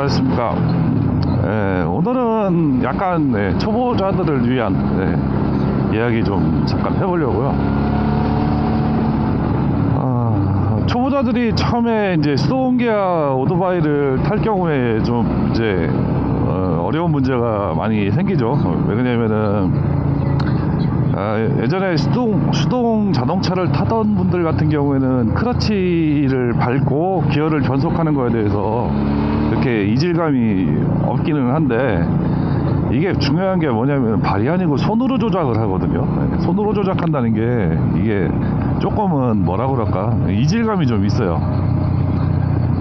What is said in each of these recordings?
안녕하십니까. 오늘은 약간 초보자들을 위한 이야기 좀 잠깐 해보려고요. 초보자들이 처음에 이제 수동기아 오토바이를 탈 경우에 좀 이제 어려운 문제가 많이 생기죠. 왜 그러냐면은 예전에 수동 자동차를 타던 분들 같은 경우에는 크러치를 밟고 기어를 변속하는 거에 대해서 그렇게 이질감이 없기는 한데, 이게 중요한 게 뭐냐면 발이 아니고 손으로 조작을 하거든요. 손으로 조작한다는 게 이게 조금은 뭐라 그럴까, 이질감이 좀 있어요.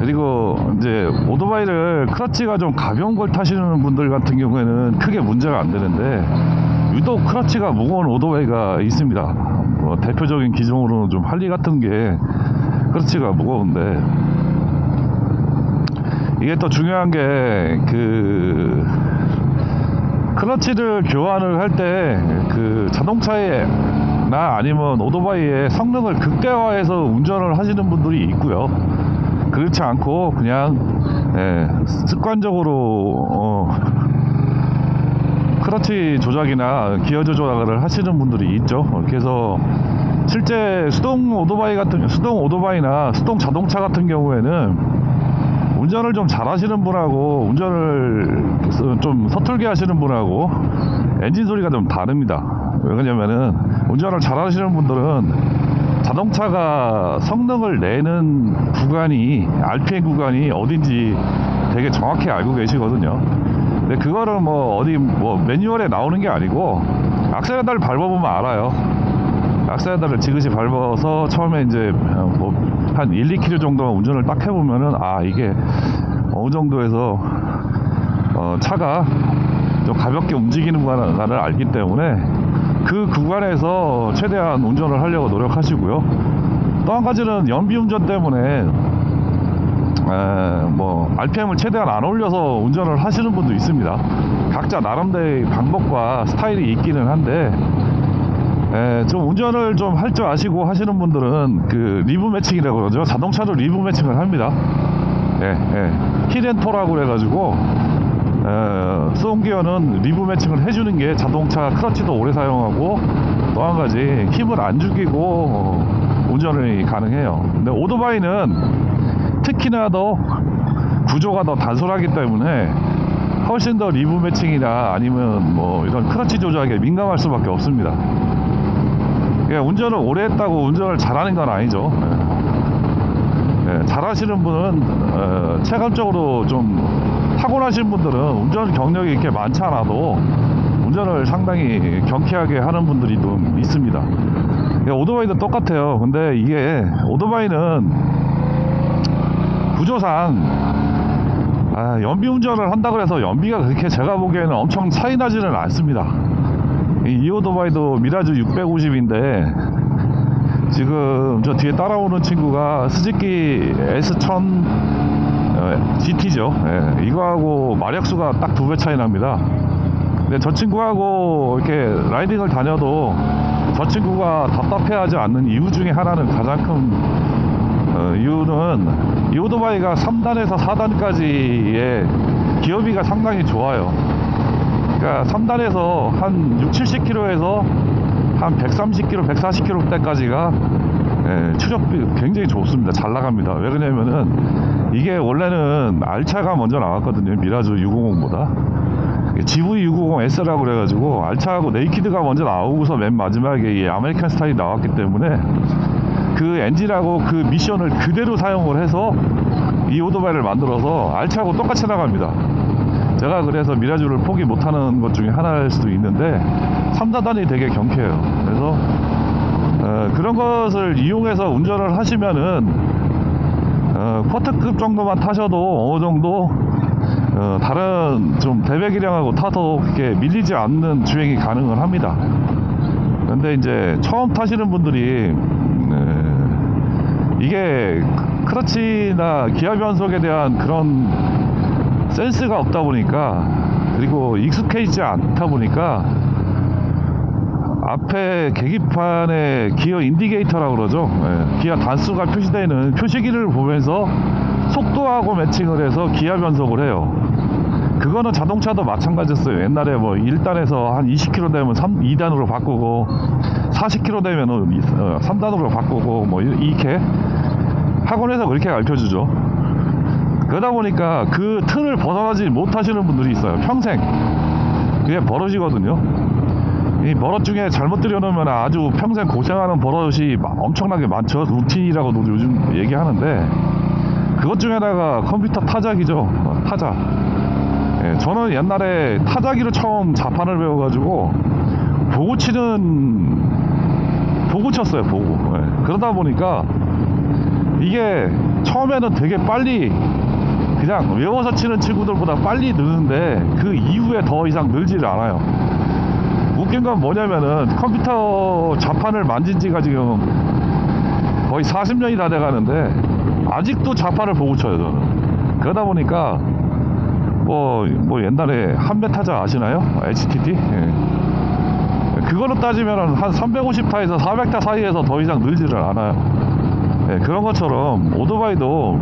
그리고 이제 오토바이를 크러치가 좀 가벼운 걸 타시는 분들 같은 경우에는 크게 문제가 안 되는데, 유독 크러치가 무거운 오토바이가 있습니다. 대표적인 기종으로는 좀 할리 같은 게 크러치가 무거운데, 이게 또 중요한 게 클러치를 교환을 할 때 자동차나 아니면 오토바이의 성능을 극대화해서 운전을 하시는 분들이 있고요. 그렇지 않고 그냥 습관적으로 클러치 조작이나 기어 조작을 하시는 분들이 있죠. 그래서 실제 수동 오토바이나 수동 자동차 같은 경우에는 운전을 좀 잘하시는 분하고 운전을 좀 서툴게 하시는 분하고 엔진 소리가 좀 다릅니다. 왜 그러냐면은 운전을 잘하시는 분들은 자동차가 성능을 내는 구간이, RPM 구간이 어딘지 되게 정확히 알고 계시거든요. 근데 그거를 어디 매뉴얼에 나오는 게 아니고 악셀레터를 밟아보면 알아요. 악셀레터를 지그시 밟아서 처음에 이제 한 1, 2km 정도 운전을 딱 해보면은 이게 어느 정도에서 차가 좀 가볍게 움직이는 구간을 알기 때문에 그 구간에서 최대한 운전을 하려고 노력하시고요. 또 한 가지는 연비운전 때문에 RPM을 최대한 안 올려서 운전을 하시는 분도 있습니다. 각자 나름대로의 방법과 스타일이 있기는 한데, 좀 운전을 좀 할 줄 아시고 하시는 분들은 리브 매칭이라고 그러죠. 자동차로 리브 매칭을 합니다. 힐앤토라고 그래가지고 수동기어는 리브 매칭을 해주는 게 자동차 크러치도 오래 사용하고, 또 한 가지 힘을 안 죽이고 운전이 가능해요. 근데 오토바이는 특히나 더 구조가 더 단순하기 때문에 훨씬 더 리브 매칭이나 아니면 이런 크러치 조작에 민감할 수밖에 없습니다. 운전을 오래 했다고 운전을 잘하는 건 아니죠. 잘하시는 분은 체감적으로 좀 타고나신 분들은 운전 경력이 이렇게 많지 않아도 운전을 상당히 경쾌하게 하는 분들이 좀 있습니다. 오토바이도 똑같아요. 근데 이게 오토바이는 구조상 연비 운전을 한다 그래서 연비가 그렇게 제가 보기에는 엄청 차이 나지는 않습니다. 이 오토바이도 미라즈 650인데 지금 저 뒤에 따라오는 친구가 스즈키 S1000 GT죠. 이거하고 마력수가 딱 2배 차이 납니다. 근데 저 친구하고 이렇게 라이딩을 다녀도 저 친구가 답답해하지 않는 이유 중에 하나는, 가장 큰 이유는 이 오토바이가 3단에서 4단까지의 기어비가 상당히 좋아요. 그러니까 3단에서 한 6, 70km에서 한 130km, 140km 대까지가 추적비 굉장히 좋습니다. 잘 나갑니다. 왜 그러냐면은 이게 원래는 R차가 먼저 나왔거든요. 미라즈 650보다. GV650S라고 그래가지고 R차하고 네이키드가 먼저 나오고서 맨 마지막에 이 아메리칸 스타일이 나왔기 때문에 그 엔진하고 그 미션을 그대로 사용을 해서 이 오토바이를 만들어서 R차하고 똑같이 나갑니다. 제가 그래서 미라주를 포기 못하는 것 중에 하나일 수도 있는데 3, 4단이 되게 경쾌해요. 그래서 그런 것을 이용해서 운전을 하시면은 쿼트급 정도만 타셔도 어느 정도 다른 좀 대배기량하고 타도 이렇게 밀리지 않는 주행이 가능은 합니다. 근데 이제 처음 타시는 분들이 이게 크러치나 기어 변속에 대한 그런 센스가 없다 보니까, 그리고 익숙해지지 않다 보니까 앞에 계기판에 기어 인디게이터라고 그러죠. 예, 기아 단수가 표시되어 있는 표시기를 보면서 속도하고 매칭을 해서 기아 변속을 해요. 그거는 자동차도 마찬가지였어요. 옛날에 뭐 1단에서 한 20km 되면 2단으로 바꾸고 40km 되면은 3단으로 바꾸고 뭐 이렇게 학원에서 그렇게 가르쳐주죠. 그러다 보니까 그 틀을 벗어나지 못하시는 분들이 있어요. 평생 그게 버릇이거든요. 이 버릇 중에 잘못 들여놓으면 아주 평생 고생하는 버릇이 엄청나게 많죠. 루틴이라고도 요즘 얘기하는데 그것 중에다가 컴퓨터 타자기죠. 타자. 예, 저는 옛날에 타자기로 처음 자판을 배워가지고 보고 쳤어요. 보고. 예, 그러다 보니까 이게 처음에는 되게 빨리 그냥 외워서 치는 친구들보다 빨리 느는데 그 이후에 더 이상 늘지를 않아요. 웃긴 건 뭐냐면은 컴퓨터 자판을 만진 지가 지금 거의 40년이 다 돼가는데 아직도 자판을 보고 쳐요. 저는. 그러다 보니까 뭐 옛날에 한배 타자 아시나요? HTT? 예. 그거로 따지면 한 350타에서 400타 사이에서 더 이상 늘지를 않아요. 예, 그런 것처럼 오토바이도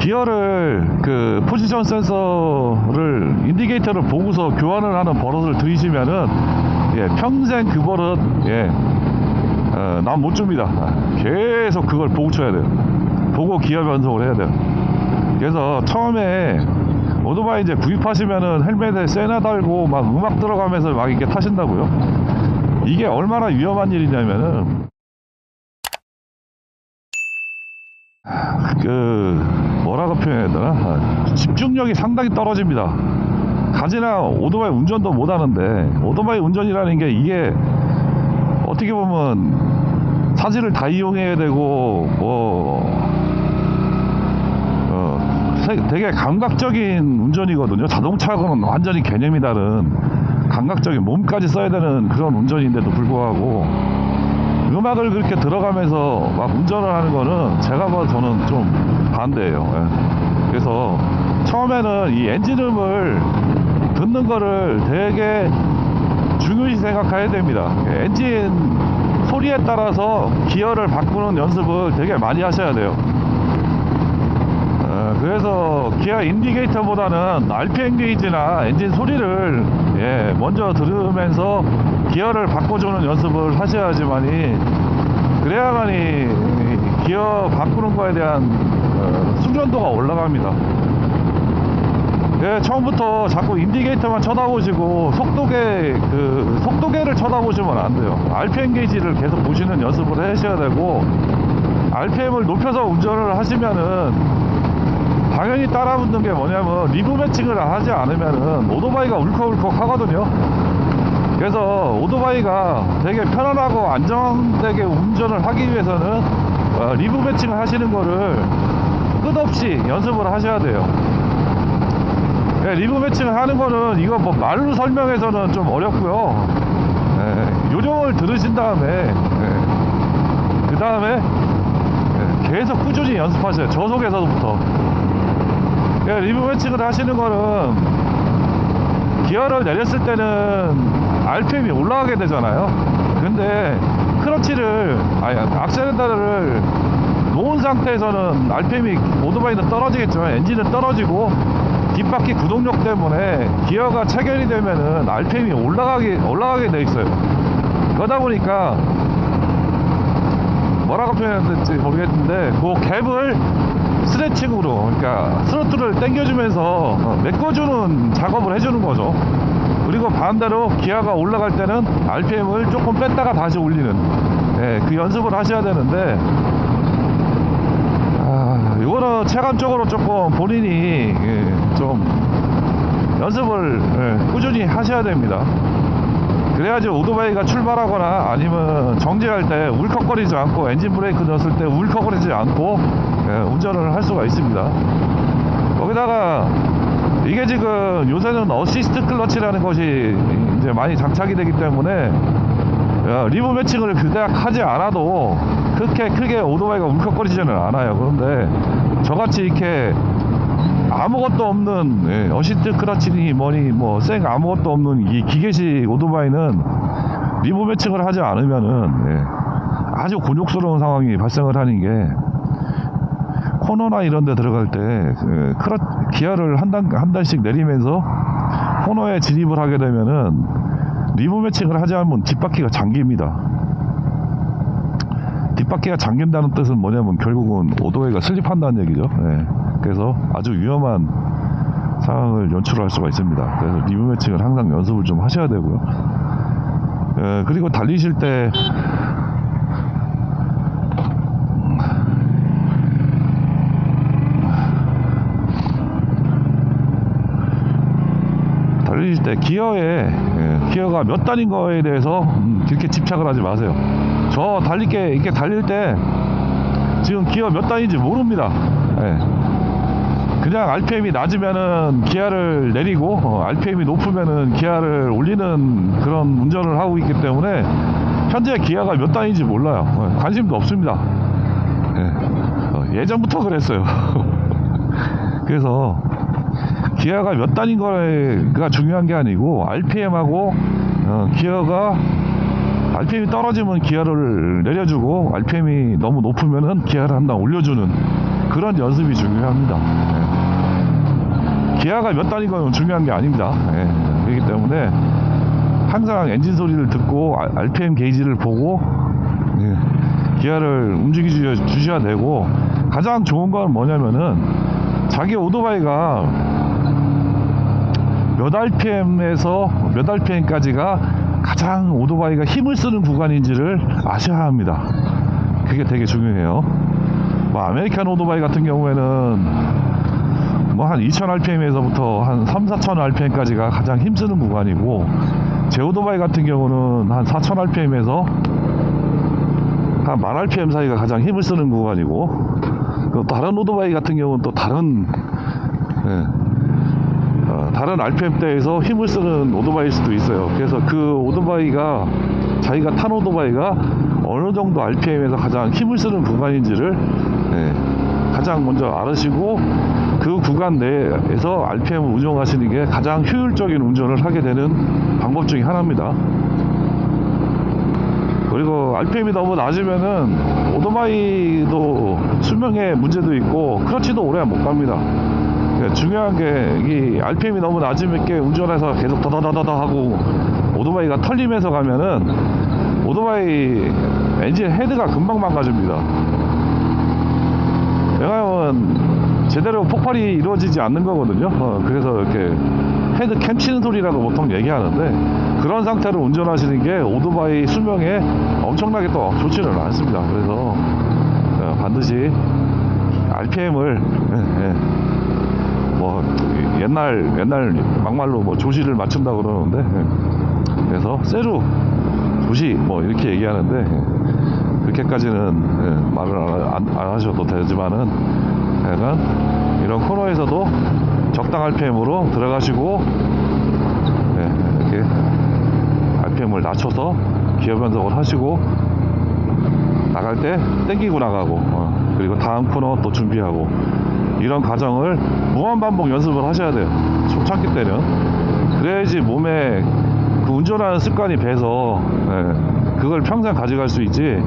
기어를 그 포지션 센서를 인디게이터를 보고서 교환을 하는 버릇을 들이시면은 예, 평생 그 버릇 난 못 줍니다. 계속 그걸 보고 쳐야 돼요. 보고 기어 변속을 해야 돼요. 그래서 처음에 오토바이 이제 구입하시면은 헬멧에 세나 달고 막 음악 들어가면서 막 이렇게 타신다고요. 이게 얼마나 위험한 일이냐면은 뭐라고 표현해야 되나? 집중력이 상당히 떨어집니다. 가지나 오토바이 운전도 못 하는데 오토바이 운전이라는 게 이게 어떻게 보면 사지를 다 이용해야 되고 되게 감각적인 운전이거든요. 자동차하고는 완전히 개념이 다른 감각적인 몸까지 써야 되는 그런 운전인데도 불구하고 음악을 그렇게 들어가면서 막 운전을 하는 거는 제가 봐도 저는 좀 반대예요. 예. 그래서 처음에는 이 엔진음을 듣는 거를 되게 중요시 생각해야 됩니다. 엔진 소리에 따라서 기어를 바꾸는 연습을 되게 많이 하셔야 돼요. 그래서 기아 인디게이터보다는 RPM 게이지나 엔진 소리를 먼저 들으면서 기어를 바꿔주는 연습을 하셔야지만이 그래야만이 기어 바꾸는 거에 대한 숙련도가 올라갑니다. 처음부터 자꾸 인디게이터만 쳐다보시고 속도계를 쳐다보시면 안 돼요. RPM 게이지를 계속 보시는 연습을 하셔야 되고 RPM을 높여서 운전을 하시면은 당연히 따라붙는 게 뭐냐면 리브 매칭을 하지 않으면은 오토바이가 울컥울컥 하거든요. 그래서 오토바이가 되게 편안하고 안정되게 운전을 하기 위해서는 리브 매칭을 하시는 거를 끝없이 연습을 하셔야 돼요. 리브 매칭을 하는 거는 이거 뭐 말로 설명해서는 좀 어렵고요. 요령을 들으신 다음에 그 다음에 계속 꾸준히 연습하셔요. 저속에서부터. 리브 매칭을 하시는 거는 기어를 내렸을 때는 RPM이 올라가게 되잖아요. 근데 악셀레터를 놓은 상태에서는 RPM이 오토바이는 떨어지겠지만 엔진은 떨어지고 뒷바퀴 구동력 때문에 기어가 체결이 되면은 RPM이 올라가게 돼 있어요. 그러다 보니까 뭐라고 표현해야 될지 모르겠는데 그 갭을 스트레칭으로, 그러니까 스로틀을 당겨주면서 메꿔주는 작업을 해주는 거죠. 그리고 반대로 기아가 올라갈 때는 RPM을 조금 뺐다가 다시 올리는 그 연습을 하셔야 되는데 이거는 체감적으로 조금 본인이 좀 연습을 꾸준히 하셔야 됩니다. 그래야지 오토바이가 출발하거나 아니면 정지할 때 울컥거리지 않고 엔진 브레이크 넣었을 때 울컥거리지 않고 운전을 할 수가 있습니다. 거기다가 이게 지금 요새는 어시스트 클러치라는 것이 이제 많이 장착이 되기 때문에 리브 매칭을 그닥 하지 않아도 그렇게 크게 오토바이가 울컥거리지는 않아요. 그런데 저같이 이렇게 아무것도 없는, 어시스트 크러치니 뭐니 뭐 생 아무것도 없는 이 기계식 오토바이는 리브 매칭을 하지 않으면은 아주 곤욕스러운 상황이 발생을 하는 게, 코너나 이런 데 들어갈 때 기어를 한 단씩 내리면서 코너에 진입을 하게 되면은 리브 매칭을 하지 않으면 뒷바퀴가 잠깁니다. 뒷바퀴가 잠긴다는 뜻은 뭐냐면 결국은 오토바이가 슬립한다는 얘기죠. 그래서 아주 위험한 상황을 연출할 수가 있습니다. 그래서 리브 매칭을 항상 연습을 좀 하셔야 되고요. 그리고 달리실 때 기어가 몇 단인 거에 대해서 그렇게 집착을 하지 마세요. 저 이렇게 달릴 때 지금 기어 몇 단인지 모릅니다. 그냥 RPM이 낮으면은 기아를 내리고 RPM이 높으면은 기아를 올리는 그런 운전을 하고 있기 때문에 현재 기아가 몇 단인지 몰라요. 관심도 없습니다. 예전부터 그랬어요. 그래서 기아가 몇 단인 거가 중요한 게 아니고 RPM하고 기어가 RPM이 떨어지면 기아를 내려주고 RPM이 너무 높으면은 기아를 한 단 올려주는 그런 연습이 중요합니다. 기아가 몇 단인 건 중요한 게 아닙니다. 그렇기 때문에 항상 엔진 소리를 듣고 RPM 게이지를 보고 기아를 움직여 주셔야 되고, 가장 좋은 건 뭐냐면은 자기 오토바이가 몇 RPM에서 몇 RPM까지가 가장 오토바이가 힘을 쓰는 구간인지를 아셔야 합니다. 그게 되게 중요해요. 뭐 아메리칸 오토바이 같은 경우에는 뭐 한 2000rpm에서부터 한 3-4,000 rpm까지가 가장 힘쓰는 구간이고, 제 오토바이 같은 경우는 한 4000rpm에서 한 10,000rpm 사이가 가장 힘을 쓰는 구간이고, 다른 오토바이 같은 경우는 또 다른 RPM대에서 힘을 쓰는 오토바이일 수도 있어요. 그래서 그 오토바이가, 자기가 탄 오토바이가 어느 정도 RPM에서 가장 힘을 쓰는 구간인지를 가장 먼저 알으시고, 그 구간 내에서 RPM을 운영하시는 게 가장 효율적인 운전을 하게 되는 방법 중에 하나입니다. 그리고 RPM이 너무 낮으면은 오토바이도 수명에 문제도 있고 크러치도 오래 못 갑니다. 중요한 게, 이 RPM이 너무 낮으면 이렇게 운전해서 계속 더더더더 하고 오토바이가 털리면서 가면은 오토바이 엔진 헤드가 금방 망가집니다. 왜냐하면 제대로 폭발이 이루어지지 않는 거거든요. 그래서 이렇게 헤드 캠치는 소리라고 보통 얘기하는데, 그런 상태로 운전하시는 게 오토바이 수명에 엄청나게 또 좋지는 않습니다. 그래서 반드시 RPM을 뭐 옛날 막말로 뭐 조시를 맞춘다 그러는데, 그래서 세루 조시 뭐 이렇게 얘기하는데, 그렇게까지는 말을 안 하셔도 되지만은, 약간 이런 코너에서도 적당 RPM으로 들어가시고 이렇게 RPM을 낮춰서 기어 변속을 하시고, 나갈 때 땡기고 나가고, 그리고 다음 코너 또 준비하고, 이런 과정을 무한반복 연습을 하셔야 돼요. 초창기 때는. 그래야지 몸에 그 운전하는 습관이 배서 그걸 평생 가져갈 수 있지,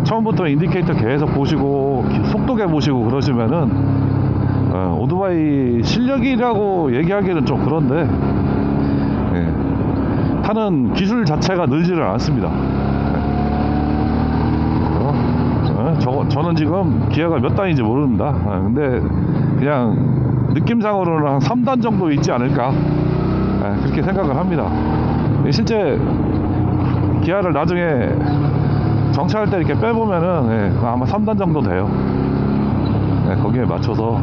처음부터 인디케이터 계속 보시고 속도계 보시고 그러시면은 오토바이 실력이라고 얘기하기는 좀 그런데, 타는 기술 자체가 늘지를 않습니다. 저는 지금 기어가 몇 단인지 모릅니다. 근데 그냥 느낌상으로는 한 3단 정도 있지 않을까, 그렇게 생각을 합니다. 실제 기아를 나중에 정차할 때 이렇게 빼보면은 아마 3단 정도 돼요. 거기에 맞춰서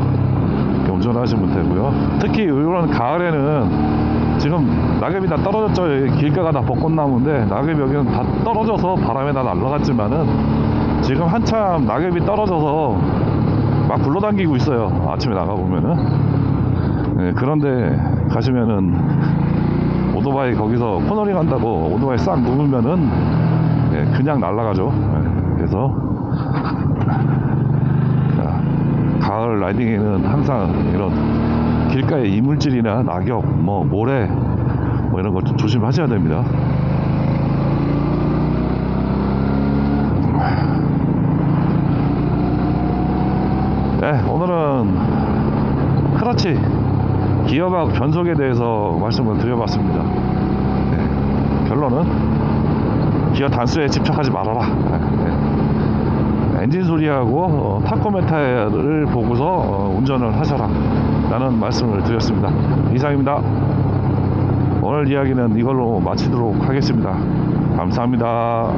이렇게 운전하시면 되고요. 특히 이런 가을에는 지금 낙엽이 다 떨어졌죠. 길가가 다 벚꽃나무인데 낙엽이 여기는 다 떨어져서 바람에 다 날아갔지만은, 지금 한참 낙엽이 떨어져서 막 굴러당기고 있어요. 아침에 나가보면은. 그런데 가시면은 오토바이 거기서 코너링 한다고 오토바이 싹 누우면은 그냥 날아가죠. 그래서 가을 라이딩에는 항상 이런 길가에 이물질이나 낙엽, 뭐 모래, 뭐 이런 것 좀 조심하셔야 됩니다. 네, 오늘은 크러치 기어박 변속에 대해서 말씀을 드려봤습니다. 네, 결론은 기어 단수에 집착하지 말아라. 네, 엔진 소리하고 타코메타를 보고서 운전을 하셔라 라는 말씀을 드렸습니다. 이상입니다. 오늘 이야기는 이걸로 마치도록 하겠습니다. 감사합니다.